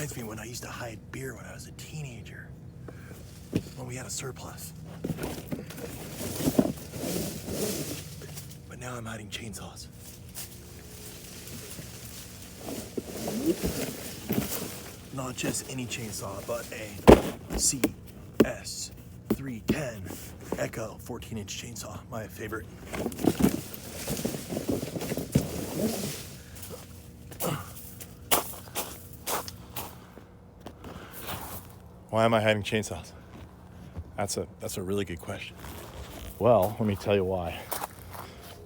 reminds me when I used to hide beer when I was a teenager, when we had a surplus. But now I'm hiding chainsaws. Not just any chainsaw, but a CS310 Echo 14-inch chainsaw, my favorite. Why am I hiding chainsaws? That's a really good question. Well, let me tell you why.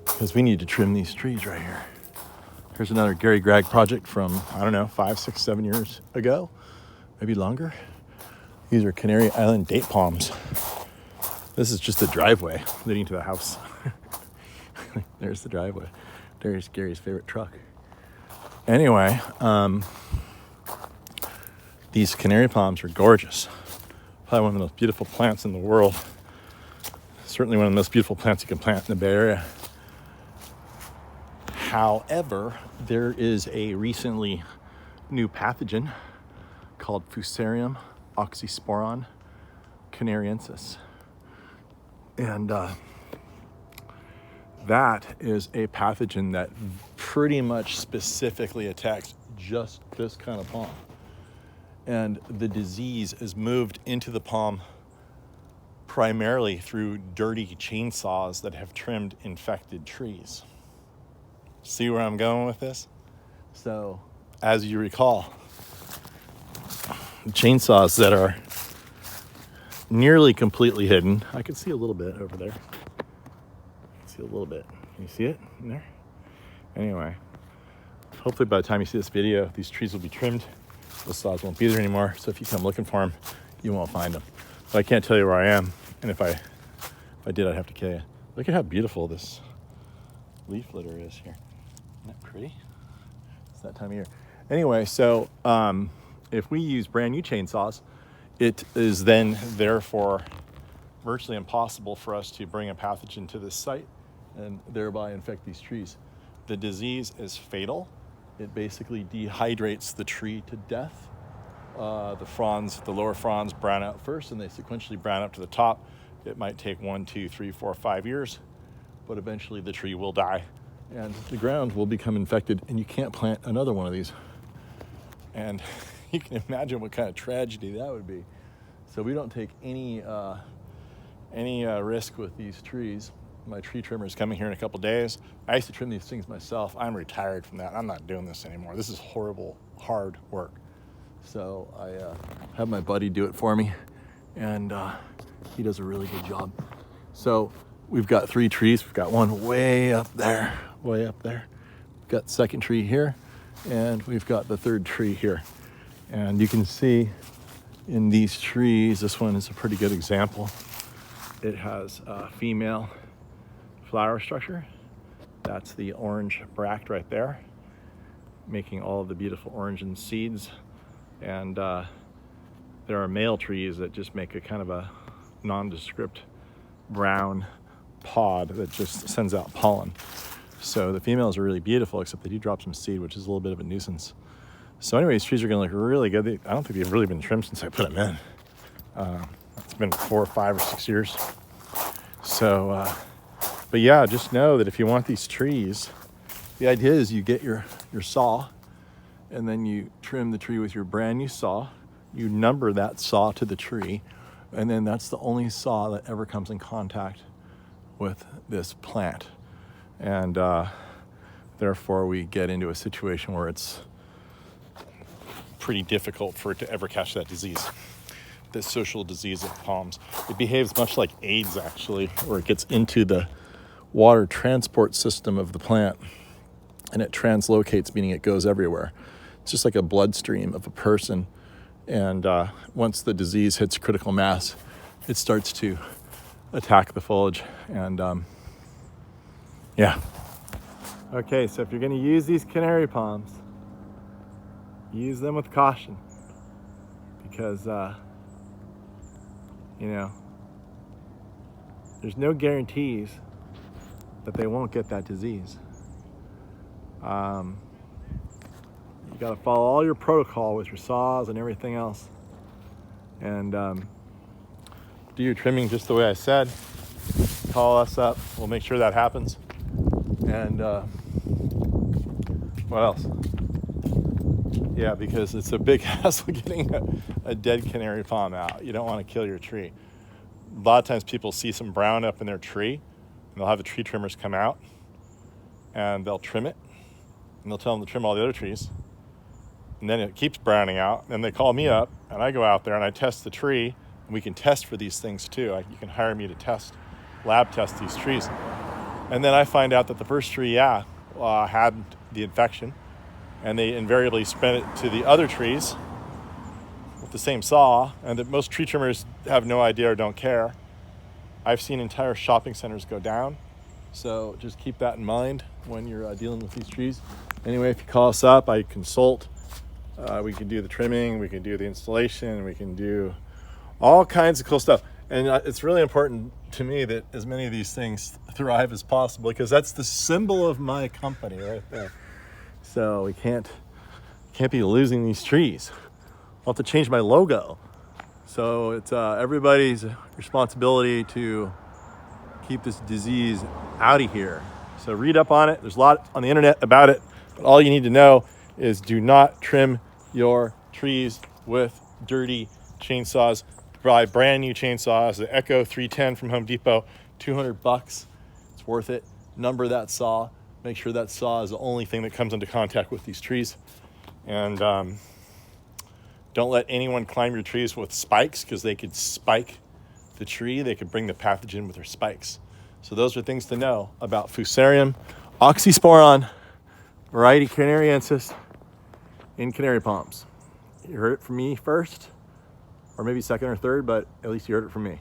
Because we need to trim these trees right here. Here's another Gary Gragg project from, I don't know, 5, 6, 7 years ago, maybe longer. These are Canary Island date palms. This is just a driveway leading to the house. There's the driveway. There's Gary's favorite truck. Anyway, these canary palms are gorgeous. Probably one of the most beautiful plants in the world. Certainly one of the most beautiful plants you can plant in the Bay Area. However, there is a recently new pathogen called Fusarium, Oxysporon, Canariensis. And that is a pathogen that pretty much specifically attacks just this kind of palm. And the disease is moved into the palm primarily through dirty chainsaws that have trimmed infected trees. See where I'm going with this? So, as you recall, chainsaws that are nearly completely hidden. I can see a little bit over there. See a little bit. Can you see it in there? Anyway, hopefully by the time you see this video, these trees will be trimmed. Those saws won't be there anymore. So if you come looking for them, you won't find them. But I can't tell you where I am. And if I did, I'd have to kill you. Look at how beautiful this leaf litter is here. Isn't that pretty? It's that time of year. Anyway, so if we use brand new chainsaws, it is then therefore virtually impossible for us to bring a pathogen to this site and thereby infect these trees. The disease is fatal. It basically dehydrates the tree to death. The lower fronds brown out first, and they sequentially brown up to the top. It might take 1, 2, 3, 4, 5 years, but eventually the tree will die and the ground will become infected, and you can't plant another one of these. And you can imagine what kind of tragedy that would be. So we don't take any risk with these trees. My tree trimmer is coming here in a couple days. I used to trim these things myself. I'm retired from that. I'm not doing this anymore. This is horrible, hard work. So I have my buddy do it for me, and he does a really good job. So we've got 3 trees. We've got one way up there. We've got the second tree here, and we've got the third tree here. And you can see in these trees, this one is a pretty good example. It has a female flower structure. That's the orange bract right there, making all of the beautiful orange and seeds. And there are male trees that just make a kind of a nondescript brown pod that just sends out pollen. So the females are really beautiful, except they do drop some seed, which is a little bit of a nuisance. So anyway, these trees are gonna look really good. I don't think they've really been trimmed since I put them in. It's been 4 or 5 or 6 years. So, but yeah, just know that if you want these trees, the idea is you get your saw, and then you trim the tree with your brand new saw. You number that saw to the tree, and then that's the only saw that ever comes in contact with this plant. And therefore we get into a situation where it's pretty difficult for it to ever catch that disease, the social disease of palms. It behaves much like AIDS, actually, where it gets into the water transport system of the plant, and it translocates, meaning it goes everywhere. It's just like a bloodstream of a person. And once the disease hits critical mass, it starts to attack the foliage. And yeah. Okay, so if you're going to use these canary palms, use them with caution, because there's no guarantees that they won't get that disease. You You got to follow all your protocol with your saws and everything else. And do your trimming just the way I said. Call us up. We'll make sure that happens. And what else? Yeah, because it's a big hassle getting a dead canary palm out. You don't want to kill your tree. A lot of times people see some brown up in their tree, and they'll have the tree trimmers come out, and they'll trim it, and they'll tell them to trim all the other trees. And then it keeps browning out. And they call me up, and I go out there and I test the tree. And we can test for these things too. You can hire me to lab test these trees. And then I find out that the first tree, had the infection, and they invariably spread it to the other trees with the same saw, and that most tree trimmers have no idea or don't care. I've seen entire shopping centers go down. So just keep that in mind when you're dealing with these trees. Anyway, if you call us up, I consult. We can do the trimming, we can do the installation, we can do all kinds of cool stuff. And it's really important to me that as many of these things thrive as possible, because that's the symbol of my company right there. So we can't be losing these trees. I'll have to change my logo. So it's everybody's responsibility to keep this disease out of here. So read up on it. There's a lot on the internet about it, but all you need to know is do not trim your trees with dirty chainsaws. Buy brand new chainsaws, the Echo 310 from Home Depot, $200. It's worth it. Number that saw. Make sure that saw is the only thing that comes into contact with these trees. And don't let anyone climb your trees with spikes, because they could spike the tree. They could bring the pathogen with their spikes. So those are things to know about Fusarium, Oxysporon, variety Canariensis in canary palms. You heard it from me first, or maybe second or third, but at least you heard it from me.